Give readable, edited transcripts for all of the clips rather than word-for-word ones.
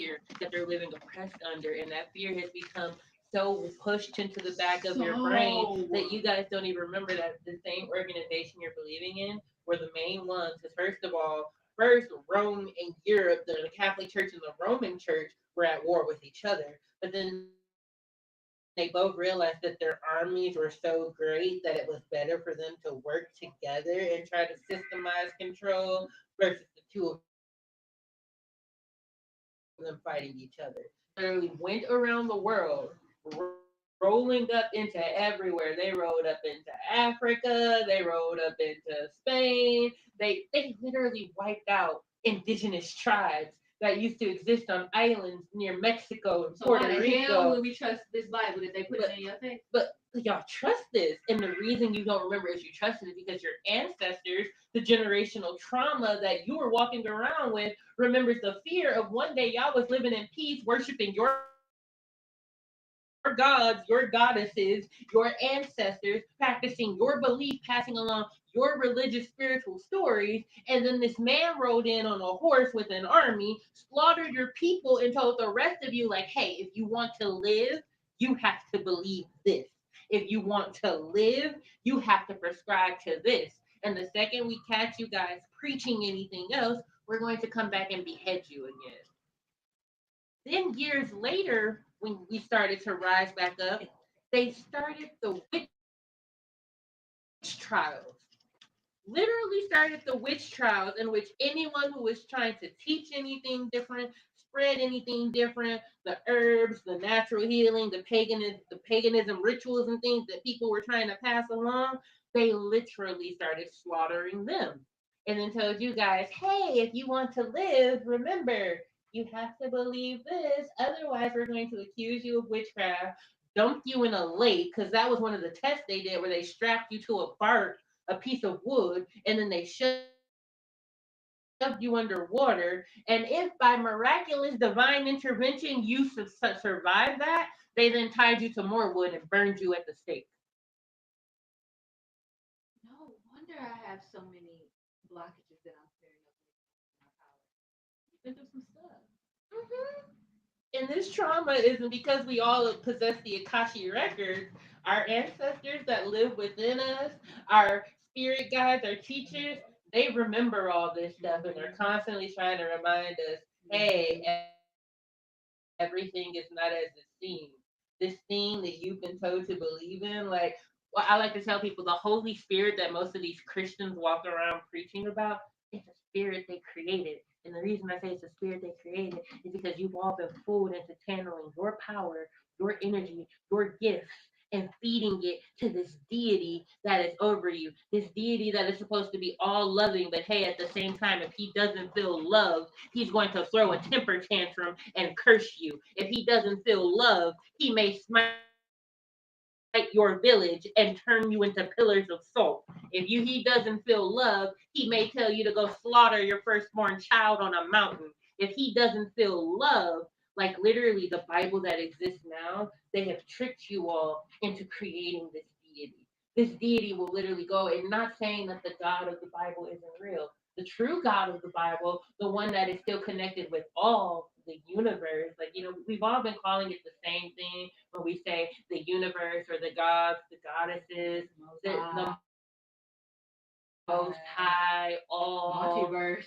fear that they're living oppressed under, and that fear has become so pushed into the back of your brain that you guys don't even remember that the same organization you're believing in were the main ones. Because first of all, first Rome and Europe, the Catholic Church and the Roman Church were at war with each other. But then they both realized that their armies were so great that it was better for them to work together and try to systemize control versus the two of them fighting each other. Literally went around the world, rolling up into everywhere. They rolled up into Africa, they rolled up into Africa, they rolled up into Spain. They literally wiped out indigenous tribes that used to exist on islands near Mexico and Puerto Rico. So why the hell would But we trust this Bible that they put it in your but face? y'all trust this, and the reason you don't remember is you trust it is because your ancestors, the generational trauma that you were walking around with, remembers the fear of one day y'all was living in peace, worshiping your gods, your goddesses, your ancestors, practicing your belief, passing along your religious spiritual stories, and then this man rode in on a horse with an army, slaughtered your people, and told the rest of you, like, hey, if you want to live, you have to believe this. If you want to live, you have to prescribe to this. And the second we catch you guys preaching anything else, we're going to come back and behead you again. Then years later, when we started to rise back up, they started the witch trials. Literally started the witch trials in which anyone who was trying to teach anything different, spread anything different, the herbs, the natural healing, the paganism rituals and things that people were trying to pass along, they literally started slaughtering them. And then told you guys, hey, if you want to live, remember, you have to believe this. Otherwise, we're going to accuse you of witchcraft, dump you in a lake, because that was one of the tests they did where they strapped you to a piece of wood, and then they shoved you underwater. And if by miraculous divine intervention you survived that, they then tied you to more wood and burned you at the stake. No wonder I have so many blockages that I'm clearing up with my power. You've been through some stuff. Mhm. And this trauma isn't because we all possess the Akashi records. Our ancestors that live within us, our spirit guides, our teachers, they remember all this stuff and they're Mm-hmm. constantly trying to remind us, hey, Mm-hmm. everything is not as it seems. This thing that you've been told to believe in, I like to tell people the Holy Spirit that most of these Christians walk around preaching about, it's a spirit they created. And the reason I say it's a spirit they created is because you've all been fooled into channeling your power, your energy, your gifts, and feeding it to this deity that is over you. This deity that is supposed to be all loving, but hey, at the same time, if he doesn't feel love, he's going to throw a temper tantrum and curse you. If he doesn't feel love, he may smite your village and turn you into pillars of salt. He doesn't feel love, he may tell you to go slaughter your firstborn child on a mountain. If he doesn't feel love, like literally the Bible that exists now, they have tricked you all into creating this deity. This deity will literally go, and not saying that the God of the Bible isn't real. The true God of the Bible, the one that is still connected with all the universe, like, we've all been calling it the same thing when we say the universe or the gods, the goddesses, Most the High, Most High, all, multiverse.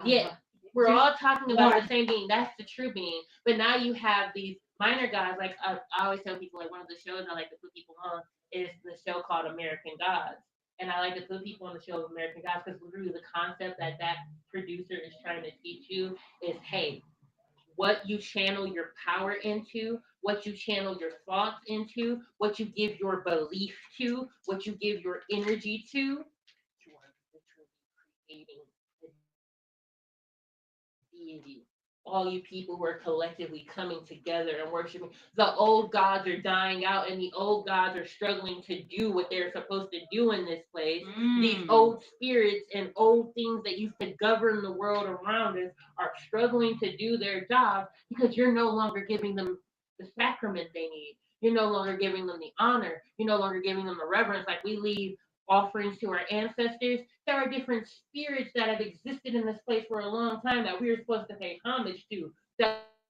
yeah, Uh, we're all talking about the same one. being. That's the true being. But now you have these minor gods. Like I always tell people, like one of the shows I like to put people on is the show called American Gods. And I like to put people on the show of American Gods because literally the concept that producer is trying to teach you is, hey, what you channel your power into, what you channel your thoughts into, what you give your belief to, what you give your energy to, you are literally creating a deity. All you people who are collectively coming together and worshiping. The old gods are dying out, and the old gods are struggling to do what they're supposed to do in this place. These old spirits and Mm. old things that used to govern the world around us are struggling to do their jobs because you're no longer giving them the sacrament they need. You're no longer giving them the honor. You're no longer giving them the reverence. Like we leave offerings to our ancestors. There are different spirits that have existed in this place for a long time that we are supposed to pay homage to. That we are supposed to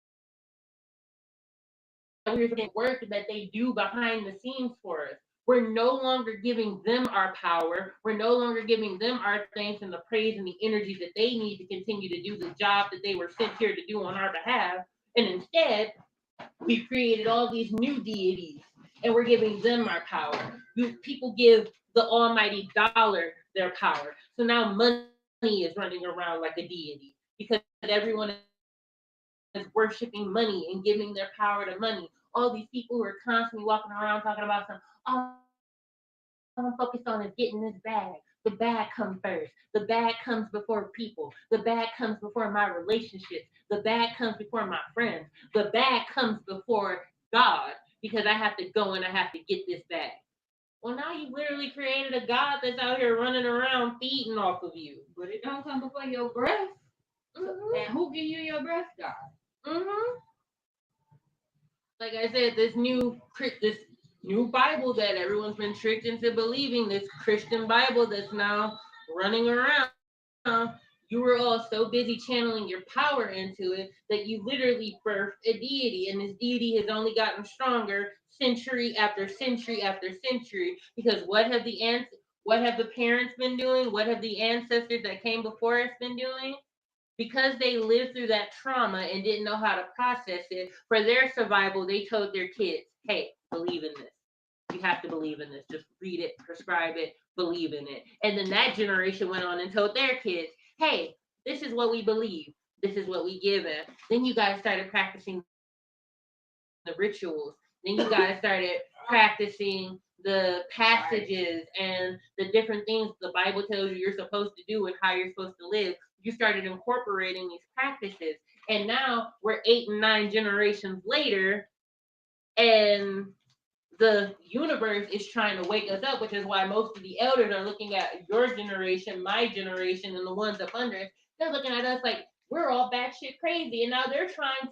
we're getting work that they do behind the scenes for us. We're no longer giving them our power. We're no longer giving them our thanks and the praise and the energy that they need to continue to do the job that they were sent here to do on our behalf. And instead, we've created all these new deities and we're giving them our power. People give the almighty dollar their power. So now money is running around like a deity because everyone is worshiping money and giving their power to money. All these people who are constantly walking around talking about some, all I'm focused on is getting this bag. The bag comes first. The bag comes before people. The bag comes before my relationships. The bag comes before my friends. The bag comes before God because I have to go and I have to get this bag. Well, now you literally created a God that's out here running around feeding off of you. But it don't come before your breath. And who give you your breath, God? Mm-hmm. Like I said, this new Bible that everyone's been tricked into believing, this Christian Bible that's now running around. You were all so busy channeling your power into it that you literally birthed a deity, and this deity has only gotten stronger century after century after century. Because what have the parents been doing? What have the ancestors that came before us been doing? Because they lived through that trauma and didn't know how to process it, for their survival, they told their kids, hey, believe in this. You have to believe in this. Just read it, prescribe it, believe in it. And then that generation went on and told their kids, hey, this is what we believe. This is what we give in. Then you guys started practicing the rituals. Then you guys started practicing the passages and the different things the Bible tells you you're supposed to do and how you're supposed to live. You started incorporating these practices. And now we're 8 and 9 generations later, and the universe is trying to wake us up, which is why most of the elders are looking at your generation, my generation, and the ones up under us. They're looking at us like we're all batshit crazy, and now they're trying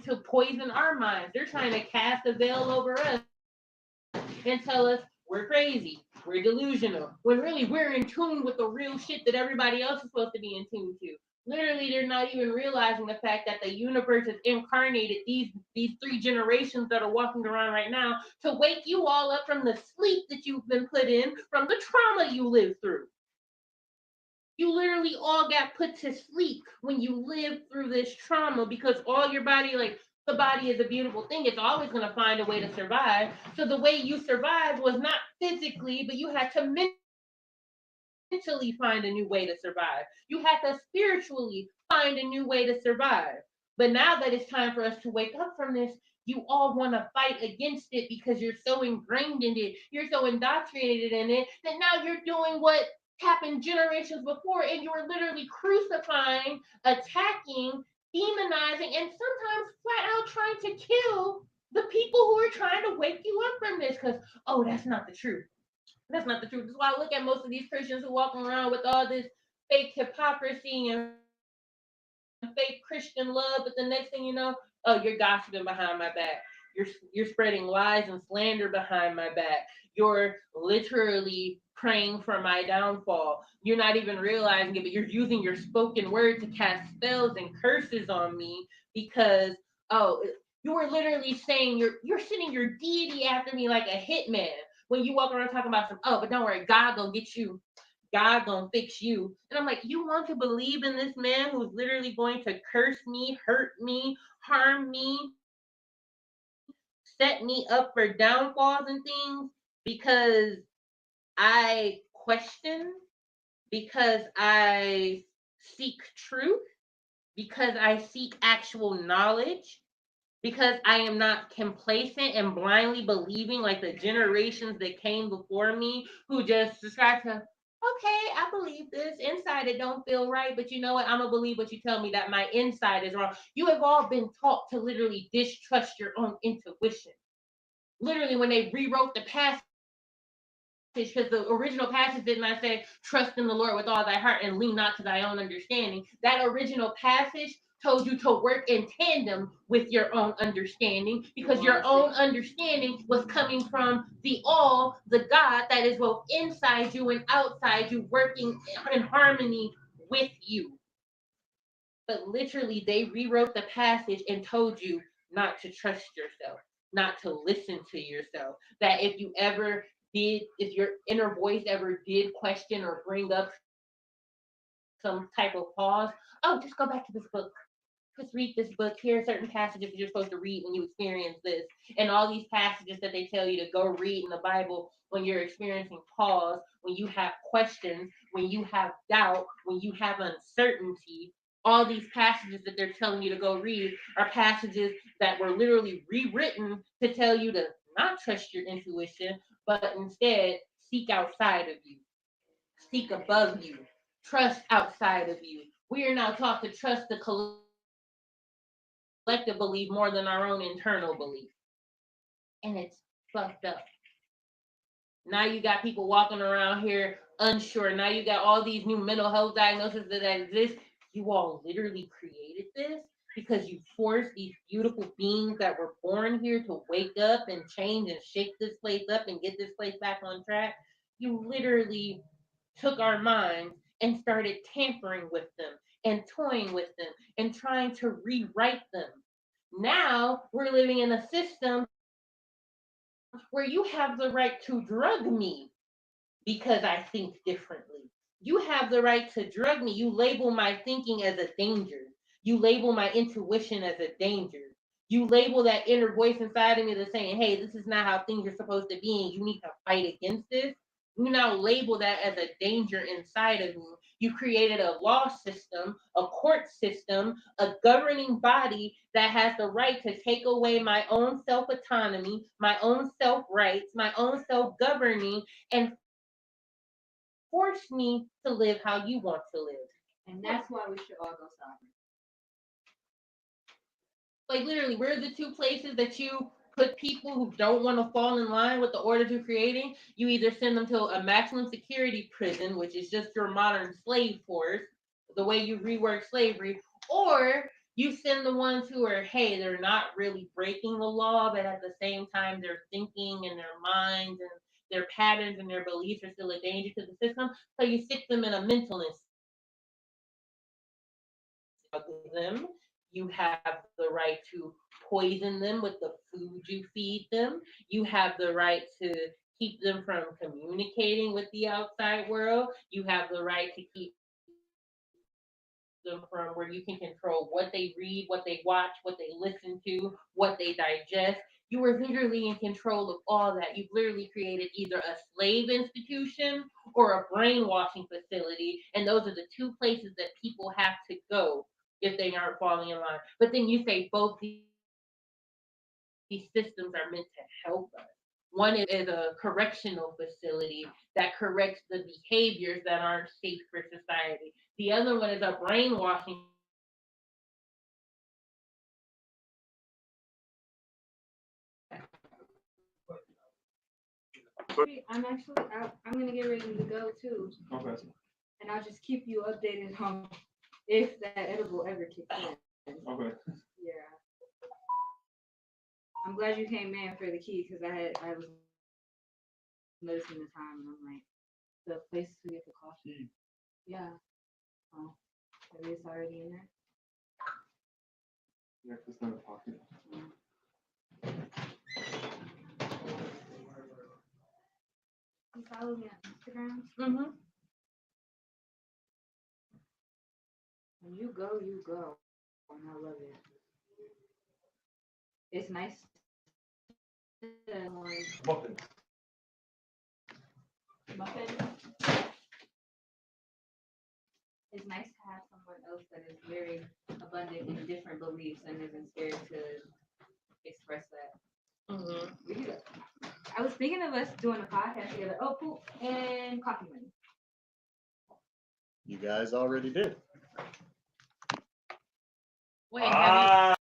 to poison our minds. They're trying to cast a veil over us and tell us we're crazy, we're delusional, when really we're in tune with the real shit that everybody else is supposed to be in tune to. Literally, they're not even realizing the fact that the universe has incarnated these 3 generations that are walking around right now to wake you all up from the sleep that you've been put in from the trauma you lived through. You literally all got put to sleep when you lived through this trauma because all your body, like the body is a beautiful thing. It's always going to find a way to survive. So the way you survived was not physically, but you had to mentally find a new way to survive. You had to spiritually find a new way to survive. But now that it's time for us to wake up from this, you all want to fight against it because you're so ingrained in it, you're so indoctrinated in it that now you're doing what happened generations before, and you're literally crucifying, attacking, demonizing, and sometimes flat out trying to kill the people who are trying to wake you up from this because, oh, that's not the truth. That's not the truth. That's why I look at most of these Christians who walk around with all this fake hypocrisy and fake Christian love, but the next thing you know, oh, you're gossiping behind my back. You're spreading lies and slander behind my back. You're literally praying for my downfall. You're not even realizing it, but you're using your spoken word to cast spells and curses on me because, oh, you were literally saying you're sending your deity after me like a hitman when you walk around talking about some, oh, but don't worry, God gonna get you. God gonna fix you. And I'm like, you want to believe in this man who's literally going to curse me, hurt me, harm me, set me up for downfalls and things because I question, because I seek truth, because I seek actual knowledge, because I am not complacent and blindly believing like the generations that came before me who just decide to, okay, I believe this. Inside it don't feel right, but you know what? I'm gonna believe what you tell me that my inside is wrong. You have all been taught to literally distrust your own intuition. Literally, when they rewrote the passage, because the original passage did not say trust in the Lord with all thy heart and lean not to thy own understanding. That original passage told you to work in tandem with your own understanding because your own understanding was coming from the all, the God that is both inside you and outside you, working in harmony with you. But literally, they rewrote the passage and told you not to trust yourself, not to listen to yourself. That if your inner voice ever did question or bring up some type of pause, oh, just go back to this book. Just read this book. Here are certain passages you're supposed to read when you experience this. And all these passages that they tell you to go read in the Bible when you're experiencing pause, when you have questions, when you have doubt, when you have uncertainty. All these passages that they're telling you to go read are passages that were literally rewritten to tell you to not trust your intuition, but instead seek outside of you, seek above you, trust outside of you. We are now taught to trust the collective belief more than our own internal belief. And it's fucked up. Now you got people walking around here unsure. Now you got all these new mental health diagnoses that exist. You all literally created this because you forced these beautiful beings that were born here to wake up and change and shake this place up and get this place back on track. You literally took our minds and started tampering with them and toying with them and trying to rewrite them. Now we're living in a system where you have the right to drug me because I think differently. You have the right to drug me. You label my thinking as a danger. You label my intuition as a danger. You label that inner voice inside of me that's saying, hey, this is not how things are supposed to be, and you need to fight against this. You now label that as a danger inside of me. You created a law system, a court system, a governing body that has the right to take away my own self autonomy, my own self rights, my own self governing, and force me to live how you want to live. And that's why we should all go sovereign. Like literally, we're the two places that you put people who don't want to fall in line with the orders you're creating. You either send them to a maximum security prison, which is just your modern slave force, the way you rework slavery, or you send the ones who are, hey, they're not really breaking the law, but at the same time, their thinking and their minds and their patterns and their beliefs are still a danger to the system. So you stick them in a mental them. You have the right to poison them with the food you feed them. You have the right to keep them from communicating with the outside world. You have the right to keep them from where you can control what they read, what they watch, what they listen to, what they digest. You are literally in control of all that. You've literally created either a slave institution or a brainwashing facility, and those are the two places that people have to go if they aren't falling in line. But then you say both these systems are meant to help us. One is a correctional facility that corrects the behaviors that aren't safe for society. The other one is a brainwashing. I'm gonna get ready to go too. Okay. And I'll just keep you updated on if that edible ever kicks in. Okay. Yeah. I'm glad you came in for the key because I was noticing the time and I'm like, the places we get the coffee. Yeah. Oh, maybe it's already in there. Yeah, it's not a pocket. You follow me on Instagram? Mm-hmm. When you go, you go. And I love it. It's nice. Muffins. It's nice to have someone else that is very abundant in different beliefs and isn't scared to express that. Mm-hmm. I was thinking of us doing a podcast together. Oh, cool. And coffee money. You guys already did. Wait, have you,